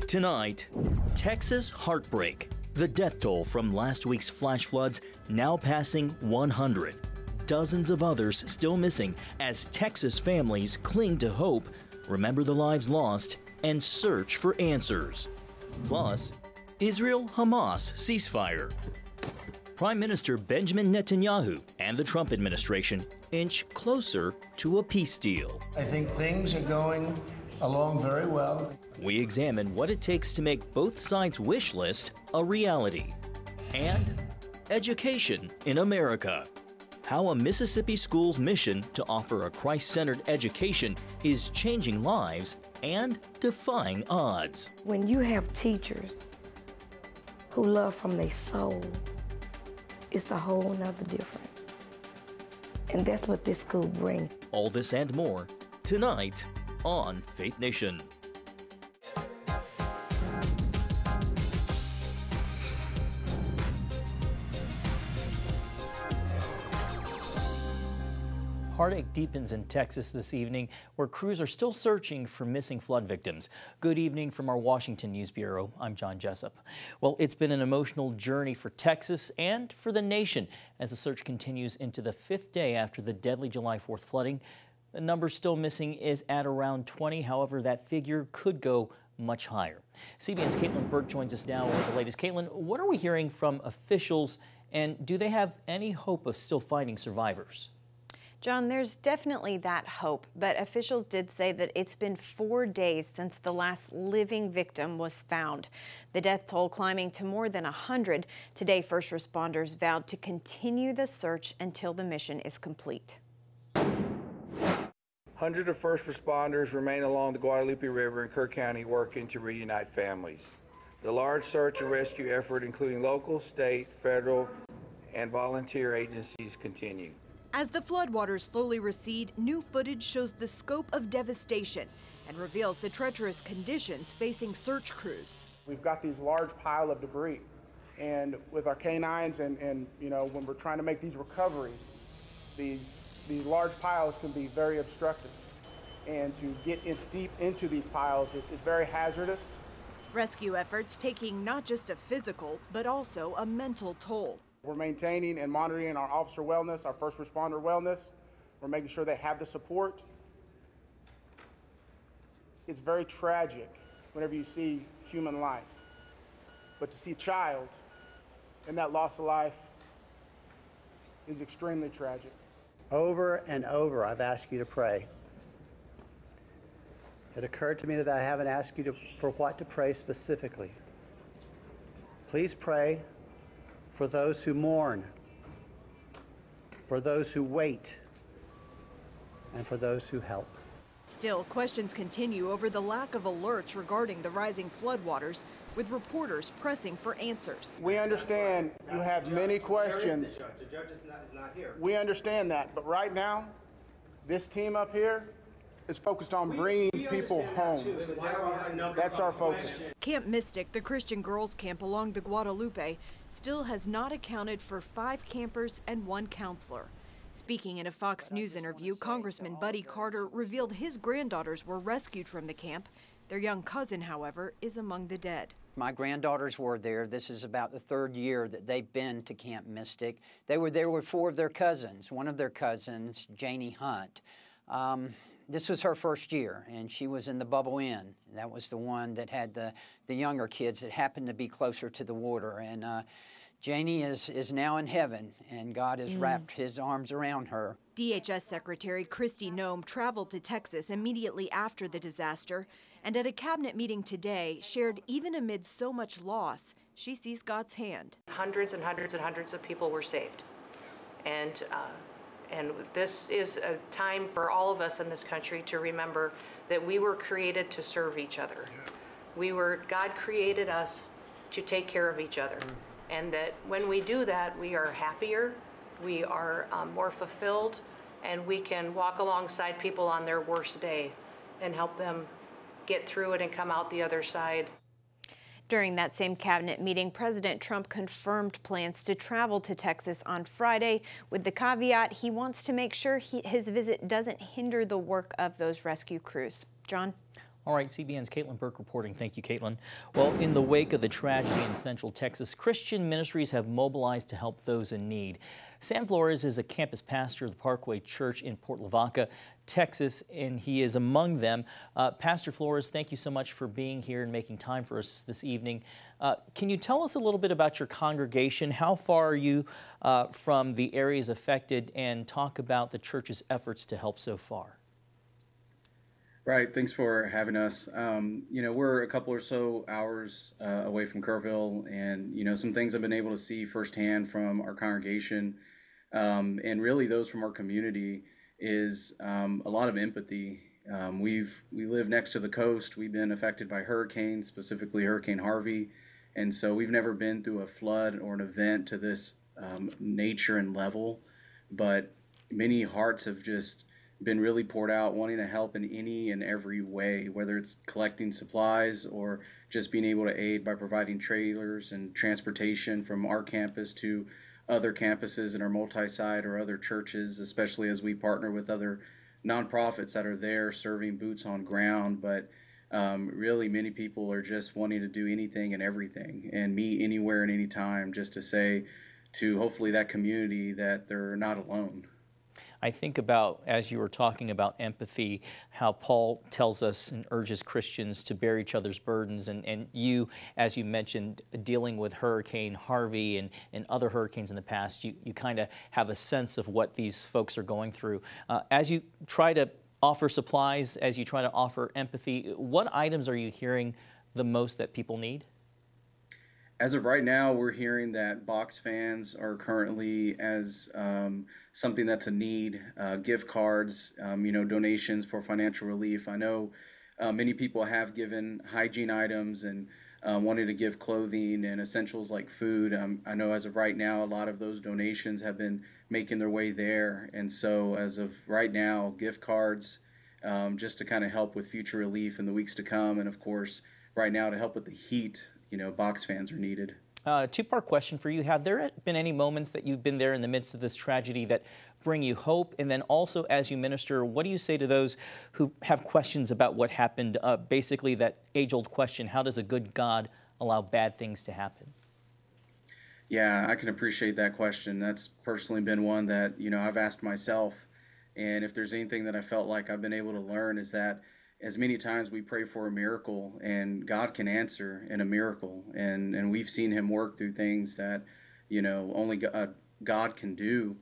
Tonight, Texas heartbreak. The death toll from last week's flash floods now passing 100. Dozens of others still missing as Texas families cling to hope, remember the lives lost, and search for answers. Plus, Israel-Hamas ceasefire. Prime Minister Benjamin Netanyahu and the Trump administration inch closer to a peace deal. I think things are going along very well. We examine what it takes to make both sides' wish list a reality. And education in America. How a Mississippi school's mission to offer a Christ-centered education is changing lives and defying odds. When you have teachers who love from their soul, it's a whole nother difference. And that's what this school brings. All this and more tonight on Faith Nation. Heartache deepens in Texas this evening, where crews are still searching for missing flood victims. Good evening from our Washington News Bureau. I'm John Jessup. Well, it's been an emotional journey for Texas and for the nation as the search continues into the 5th day after the deadly July 4th flooding. The number still missing is at around 20. However, that figure could go much higher. CBN's Caitlyn Burke joins us now with the latest. Caitlyn, what are we hearing from officials, and do they have any hope of still finding survivors? John, there's definitely that hope, but officials did say that it's been 4 days since the last living victim was found. The death toll climbing to more than 100. Today, first responders vowed to continue the search until the mission is complete. Hundreds of first responders remain along the Guadalupe River in Kerr County working to reunite families. The large search and rescue effort, including local, state, federal, and volunteer agencies, continue. As the floodwaters slowly recede, new footage shows the scope of devastation and reveals the treacherous conditions facing search crews. We've got these large pile of debris, and with our canines and you know, when we're trying to make these recoveries, these large piles can be very obstructive. And to get deep into these piles is very hazardous. Rescue efforts taking not just a physical, but also a mental toll. We're maintaining and monitoring our officer wellness, our first responder wellness. We're making sure they have the support. It's very tragic whenever you see human life. But to see a child and that loss of life is extremely tragic. Over and over, I've asked you to pray. It occurred to me that I haven't asked you for what to pray specifically. Please pray for those who mourn, for those who wait, and for those who help. Still, questions continue over the lack of alerts regarding the rising floodwaters, with reporters pressing for answers. We understand you have many questions. The judge is not here. We understand that, but right now, this team up here is focused on bringing people home. That's our focus. Camp Mystic, the Christian girls' camp along the Guadalupe, still has not accounted for 5 campers and 1 counselor. Speaking in a Fox News interview, Congressman Buddy Carter revealed his granddaughters were rescued from the camp. Their young cousin, however, is among the dead. My granddaughters were there. This is about the 3rd year that they've been to Camp Mystic. They were there with 4 of their cousins. One of their cousins, Janie Hunt, this was her first year, and she was in the Bubble Inn. That was the one that had the younger kids that happened to be closer to the water. And Janie is now in heaven, and God has wrapped his arms around her. DHS Secretary Kristi Noem traveled to Texas immediately after the disaster, and at a cabinet meeting today shared even amid so much loss, she sees God's hand. Hundreds and hundreds and hundreds of people were saved. And this is a time for all of us in this country to remember that we were created to serve each other. God created us to take care of each other. And that when we do that, we are happier, we are more fulfilled, and we can walk alongside people on their worst day and help them get through it and come out the other side. During that same cabinet meeting, President Trump confirmed plans to travel to Texas on Friday, with the caveat he wants to make sure his visit doesn't hinder the work of those rescue crews. John? All right, CBN's Caitlyn Burke reporting. Thank you, Caitlyn. Well, in the wake of the tragedy in Central Texas, Christian ministries have mobilized to help those in need. Sam Flores is a campus pastor of the Parkway Church in Port Lavaca, Texas, and he is among them. Pastor Flores, thank you so much for being here and making time for us this evening. Can you tell us a little bit about your congregation? How far are you from the areas affected, and talk about the church's efforts to help so far? Right. Thanks for having us. We're a couple or so hours away from Kerrville, and, some things I've been able to see firsthand from our congregation, and really those from our community, is a lot of empathy. We live next to the coast. We've been affected by hurricanes, specifically Hurricane Harvey, and so we've never been through a flood or an event to this nature and level, but many hearts have just been really poured out, wanting to help in any and every way, whether it's collecting supplies or just being able to aid by providing trailers and transportation from our campus to other campuses in our multi-site or other churches, especially as we partner with other nonprofits that are there serving boots on ground. But really many people are just wanting to do anything and everything and meet anywhere and anytime, just to say to hopefully that community that they're not alone. I think about, as you were talking about empathy, how Paul tells us and urges Christians to bear each other's burdens. And you, as you mentioned, dealing with Hurricane Harvey and other hurricanes in the past, you kind of have a sense of what these folks are going through. As you try to offer supplies, as you try to offer empathy, what items are you hearing the most that people need? As of right now, we're hearing that box fans are currently as something that's a need, gift cards, donations for financial relief. I know many people have given hygiene items and wanted to give clothing and essentials like food. I know as of right now, a lot of those donations have been making their way there. And so as of right now, gift cards, just to kind of help with future relief in the weeks to come. And of course, right now to help with the heat, box fans are needed. Two-part question for you. Have there been any moments that you've been there in the midst of this tragedy that bring you hope? And then also, as you minister, what do you say to those who have questions about what happened? Basically, that age-old question, how does a good God allow bad things to happen? Yeah, I can appreciate that question. That's personally been one that, I've asked myself. And if there's anything that I felt like I've been able to learn is that as many times we pray for a miracle, and God can answer in a miracle, and we've seen him work through things that only God can do.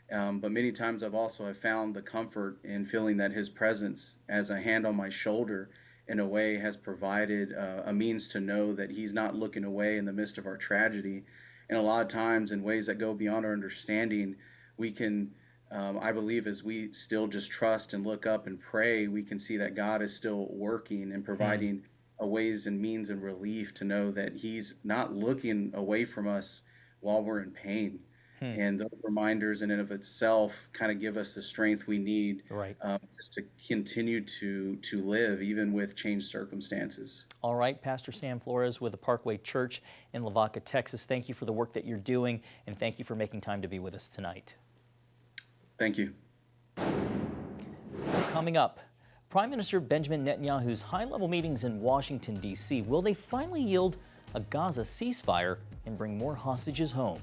But many times I've also found the comfort in feeling that his presence as a hand on my shoulder in a way has provided a means to know that he's not looking away in the midst of our tragedy. And a lot of times in ways that go beyond our understanding, we can I believe as we still just trust and look up and pray, we can see that God is still working and providing ways and means and relief to know that he's not looking away from us while we're in pain. And those reminders in and of itself kind of give us the strength we need just to continue to live even with changed circumstances. All right, Pastor Sam Flores with the Parkway Church in Lavaca, Texas. Thank you for the work that you're doing, and thank you for making time to be with us tonight. Thank you. Coming up, Prime Minister Benjamin Netanyahu's high-level meetings in Washington, D.C. Will they finally yield a Gaza ceasefire and bring more hostages home?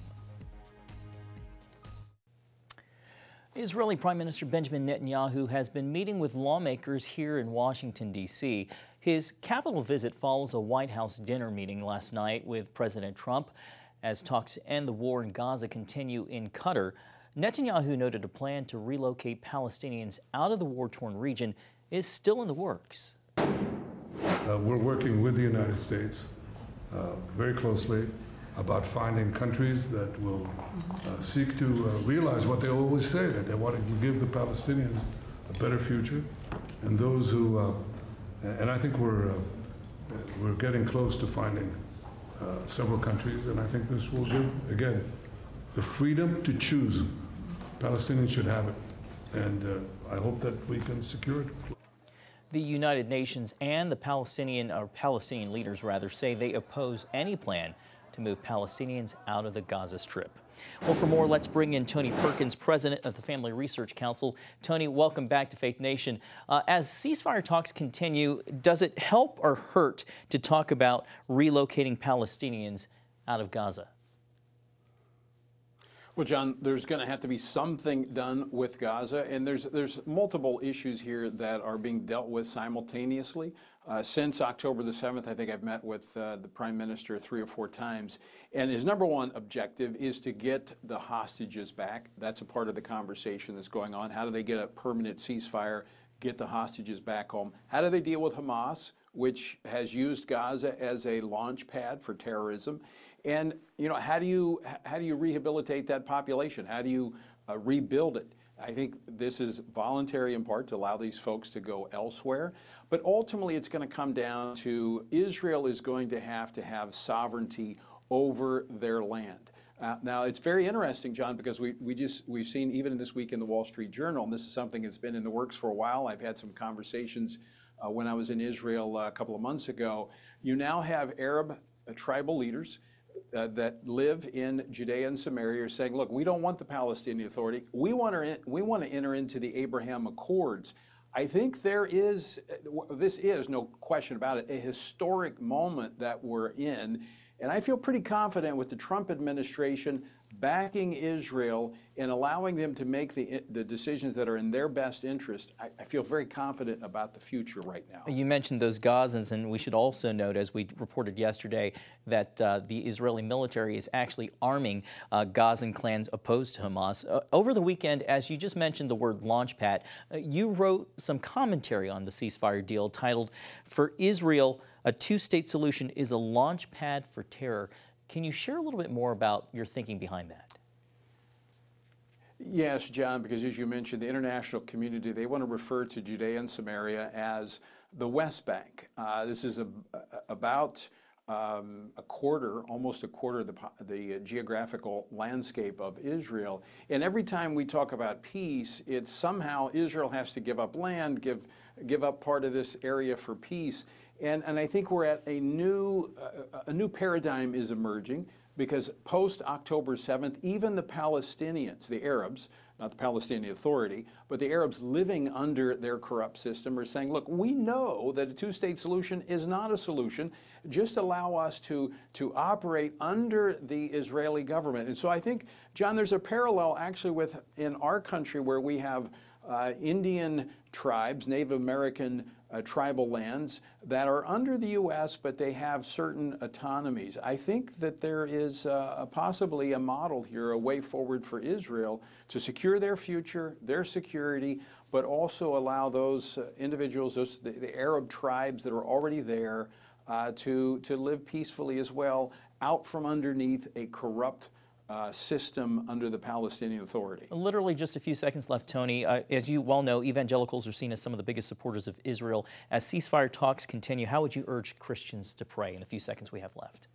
Israeli Prime Minister Benjamin Netanyahu has been meeting with lawmakers here in Washington, D.C. His capital visit follows a White House dinner meeting last night with President Trump. As talks to end the war in Gaza continue in Qatar, Netanyahu noted a plan to relocate Palestinians out of the war-torn region is still in the works. We're working with the United States very closely about finding countries that will seek to realize what they always say, that they want to give the Palestinians a better future, and those who, and I think we're getting close to finding several countries, and I think this will give, again, the freedom to choose. Palestinians should have it, and I hope that we can secure it. The United Nations and the Palestinian leaders say they oppose any plan to to move Palestinians out of the Gaza Strip. Well, for more, let's bring in Tony Perkins, president of the Family Research Council. Tony, welcome back to Faith Nation. As ceasefire talks continue, does it help or hurt to talk about relocating Palestinians out of Gaza? Well, John, there's going to have to be something done with Gaza, and there's multiple issues here that are being dealt with simultaneously. Since October the 7th, I think I've met with the Prime Minister 3 or 4 times, and his number one objective is to get the hostages back. That's a part of the conversation that's going on. How do they get a permanent ceasefire, get the hostages back home? How do they deal with Hamas, which has used Gaza as a launch pad for terrorism? And how do you rehabilitate that population? How do you rebuild it? I think this is voluntary in part to allow these folks to go elsewhere. But ultimately, it's going to come down to Israel is going to have sovereignty over their land. Now, it's very interesting, John, because we've seen even this week in the Wall Street Journal, and this is something that's been in the works for a while. I've had some conversations when I was in Israel a couple of months ago. You now have Arab tribal leaders that live in Judea and Samaria are saying, look, we don't want the Palestinian Authority. We want to enter into the Abraham Accords. I think this is, no question about it, a historic moment that we're in. And I feel pretty confident with the Trump administration backing Israel and allowing them to make the decisions that are in their best interest. I feel very confident about the future right now. You mentioned those Gazans, and we should also note, as we reported yesterday, that the Israeli military is actually arming Gazan clans opposed to Hamas. Over the weekend, as you just mentioned the word launchpad, you wrote some commentary on the ceasefire deal titled, "For Israel, a two-state solution is a launch pad for terror." Can you share a little bit more about your thinking behind that? Yes, John, because as you mentioned, the international community, they want to refer to Judea and Samaria as the West Bank. This is about almost a quarter of the geographical landscape of Israel. And every time we talk about peace, it's somehow Israel has to give up land, give up part of this area for peace. And I think we're at a new paradigm is emerging, because post-October 7th, even the Palestinians, the Arabs, not the Palestinian Authority, but the Arabs living under their corrupt system are saying, look, we know that a two-state solution is not a solution. Just allow us to operate under the Israeli government. And so I think, John, there's a parallel actually in our country where we have Indian tribes, Native American tribal lands that are under the U.S., but they have certain autonomies. I think that there is possibly a model here, a way forward for Israel to secure their future, their security, but also allow those individuals, the Arab tribes that are already there, to live peacefully as well, out from underneath a corrupt system under the Palestinian Authority. Literally just a few seconds left, Tony. As you well know, evangelicals are seen as some of the biggest supporters of Israel. As ceasefire talks continue, how would you urge Christians to pray in the few seconds we have left?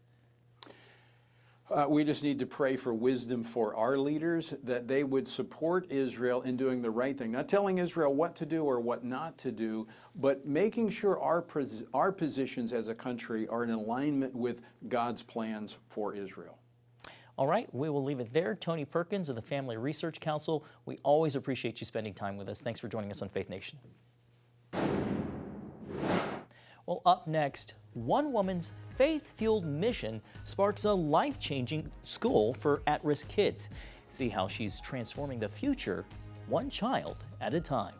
We just need to pray for wisdom for our leaders, that they would support Israel in doing the right thing. Not telling Israel what to do or what not to do, but making sure our positions as a country are in alignment with God's plans for Israel. All right, we will leave it there. Tony Perkins of the Family Research Council, we always appreciate you spending time with us. Thanks for joining us on Faith Nation. Well, up next, one woman's faith-fueled mission sparks a life-changing school for at-risk kids. See how she's transforming the future, one child at a time.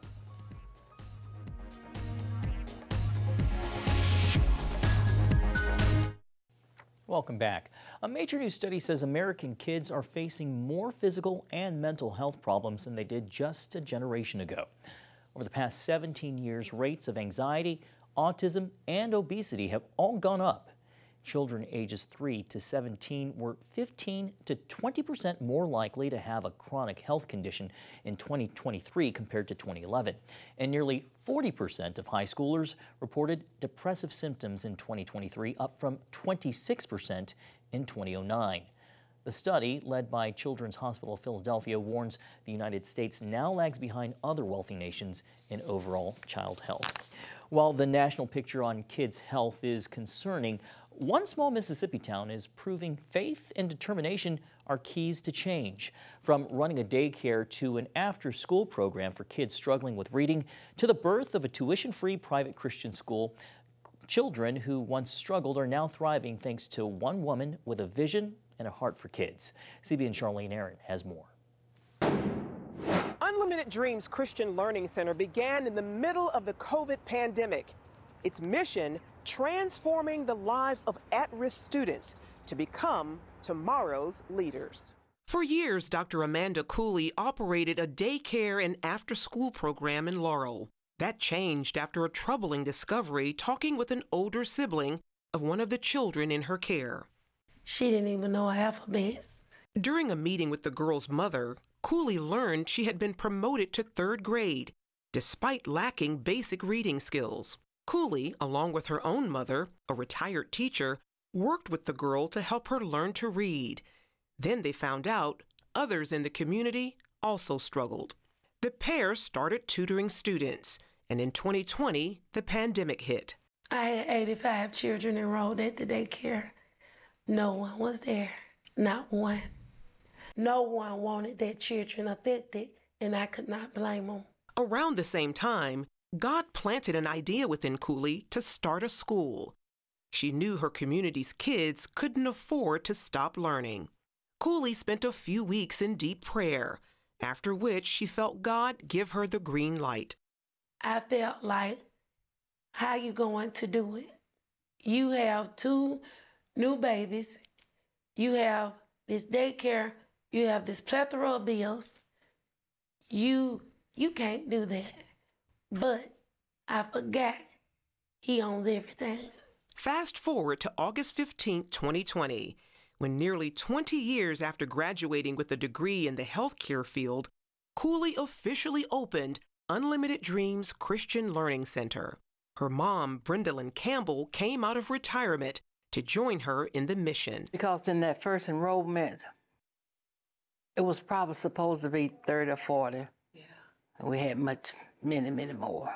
Welcome back. A major new study says American kids are facing more physical and mental health problems than they did just a generation ago. Over the past 17 years, rates of anxiety, autism, and obesity have all gone up. Children ages 3 to 17 were 15 to 20% more likely to have a chronic health condition in 2023 compared to 2011. And nearly 40% of high schoolers reported depressive symptoms in 2023, up from 26% in 2009. The study, led by Children's Hospital of Philadelphia, warns the United States now lags behind other wealthy nations in overall child health. While the national picture on kids' health is concerning, One small Mississippi town is proving faith and determination are keys to change. From running a daycare to an after-school program for kids struggling with reading to the birth of a tuition-free private Christian school, children who once struggled are now thriving thanks to one woman with a vision and a heart for kids. CBN Charlene Aaron has more. Unlimited Dreams Christian Learning Center began in the middle of the COVID pandemic. Its mission, transforming the lives of at-risk students to become tomorrow's leaders. For years, Dr. Amanda Cooley operated a daycare and after-school program in Laurel. That changed after a troubling discovery talking with an older sibling of one of the children in her care. She didn't even know her alphabet. During a meeting with the girl's mother, Cooley learned she had been promoted to 3rd grade, despite lacking basic reading skills. Cooley, along with her own mother, a retired teacher, worked with the girl to help her learn to read. Then they found out others in the community also struggled. The pair started tutoring students, and in 2020, the pandemic hit. I had 85 children enrolled at the daycare. No one was there, not one. No one wanted their children affected, and I could not blame them. Around the same time, God planted an idea within Cooley to start a school. She knew her community's kids couldn't afford to stop learning. Cooley spent a few weeks in deep prayer, after which she felt God give her the green light. I felt like, how you going to do it? You have 2 new babies, you have this daycare, you have this plethora of bills. You can't do that. But I forgot he owns everything. Fast forward to August 15, 2020, when nearly 20 years after graduating with a degree in the healthcare field, Cooley officially opened Unlimited Dreams Christian Learning Center. Her mom, Brendalyn Campbell, came out of retirement to join her in the mission. Because in that first enrollment, it was probably supposed to be 30 or 40. Yeah. We had many more.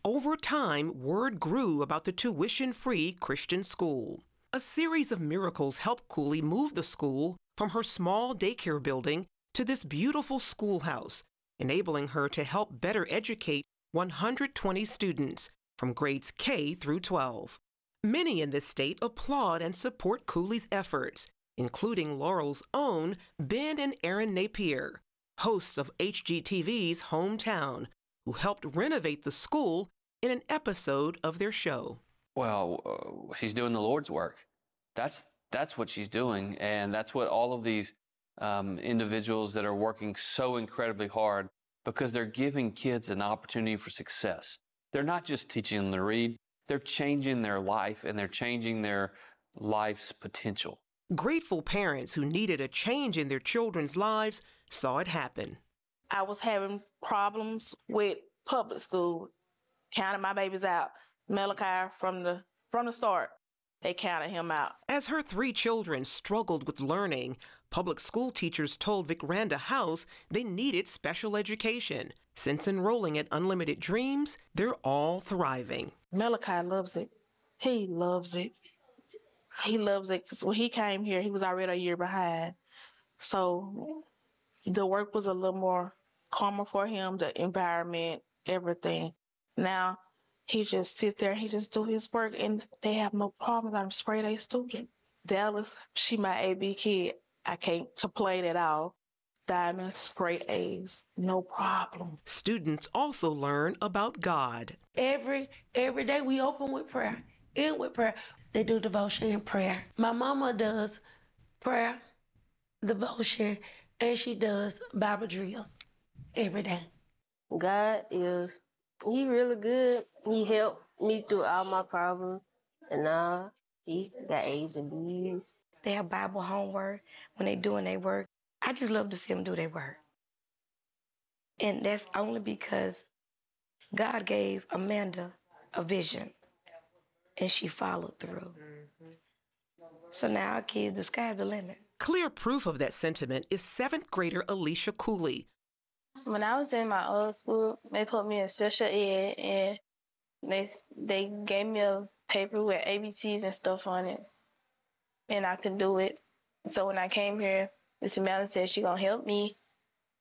Over time, word grew about the tuition-free Christian school. A series of miracles helped Cooley move the school from her small daycare building to this beautiful schoolhouse, enabling her to help better educate 120 students from grades K through 12. Many in this state applaud and support Cooley's efforts, including Laurel's own Ben and Erin Napier, hosts of HGTV's Hometown, who helped renovate the school in an episode of their show. Well, she's doing the Lord's work. That's what she's doing, and that's what all of these individuals that are working so incredibly hard, because they're giving kids an opportunity for success. They're not just teaching them to read, they're changing their life, and they're changing their life's potential. Grateful parents who needed a change in their children's lives saw it happen. I was having problems with public school, counting my babies out. Malachi, from the start, they counted him out. As her 3 children struggled with learning, public school teachers told Vicranda House they needed special education. Since enrolling at Unlimited Dreams, they're all thriving. Malachi loves it. He loves it. He loves it because when he came here, he was already a year behind. So the work was a little more calmer for him, the environment, everything. Now, he just sit there and he just do his work, and they have no problem. I'm straight A student. Dallas, she my AB kid. I can't complain at all. Diamond, straight A's, no problem. Students also learn about God. Every day we open with prayer, end with prayer. They do devotion and prayer. My mama does prayer, devotion, and she does Bible drills every day. God he really good. He helped me through all my problems, and now he got A's and B's. They have Bible homework when they doing their work. I just love to see them do their work. And that's only because God gave Amanda a vision, and she followed through. So now our kids, the sky's the limit. Clear proof of that sentiment is 7th grader Alicia Cooley. When I was in my old school, they put me in special ed, and they gave me a paper with ABCs and stuff on it. and I could do it. So when I came here, Miss Amanda said she gonna help me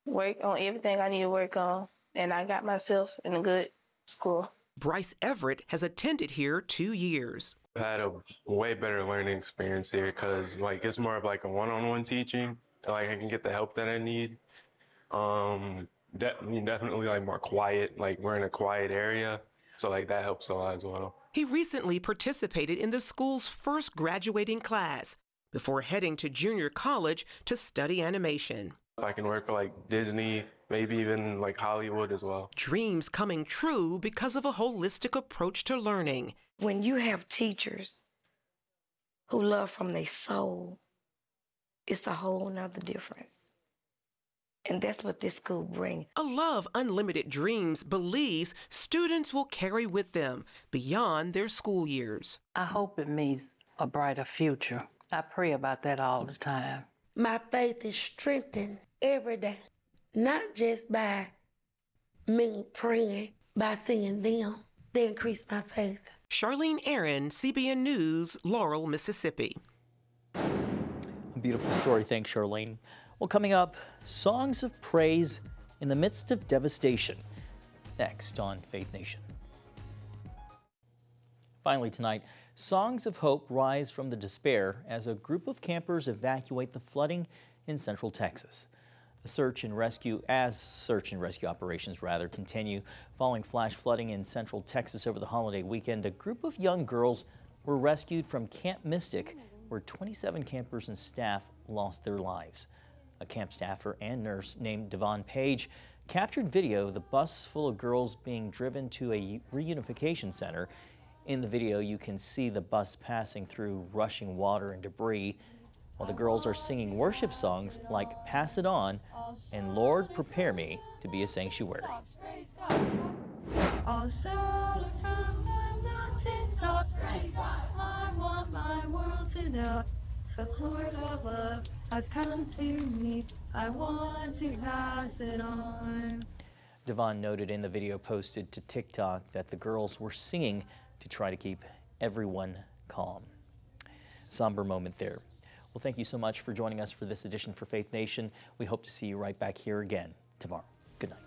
work on everything I need to work on, and I got myself in a good school. Bryce Everett has attended here 2 years. I had a way better learning experience here because like it's more of like a one-on-one teaching. Like I can get the help that I need. Definitely like more quiet. Like we're in a quiet area, so like that helps a lot as well. He recently participated in the school's first graduating class before heading to junior college to study animation. I can work for like Disney, maybe even like Hollywood as well. Dreams coming true because of a holistic approach to learning. When you have teachers who love from their soul, it's a whole nother difference. And that's what this school brings. A Love Unlimited Dreams believes students will carry with them beyond their school years. I hope it means a brighter future. I pray about that all the time. My faith is strengthened every day, not just by me praying, by seeing them. They increase my faith. Charlene Aaron, CBN News, Laurel, Mississippi. A beautiful story. Thanks, Charlene. Well, coming up, songs of praise in the midst of devastation. Next on Faith Nation. Finally tonight, songs of hope rise from the despair as a group of campers evacuate the flooding in central Texas. Search and rescue operations continue. Following flash flooding in central Texas over the holiday weekend, a group of young girls were rescued from Camp Mystic, where 27 campers and staff lost their lives. A camp staffer and nurse named Devon Page captured video of the bus full of girls being driven to a reunification center. In the video, you can see the bus passing through rushing water and debris, while the girls are singing worship songs like Pass It On and Lord Prepare Me to Be a Sanctuary. All shout from the mountaintops, I want my world to know the Lord of love has come to me. I want to pass it on. Devon noted in the video posted to TikTok that the girls were singing to try to keep everyone calm. Somber moment there. Well, thank you so much for joining us for this edition for Faith Nation. We hope to see you right back here again tomorrow. Good night.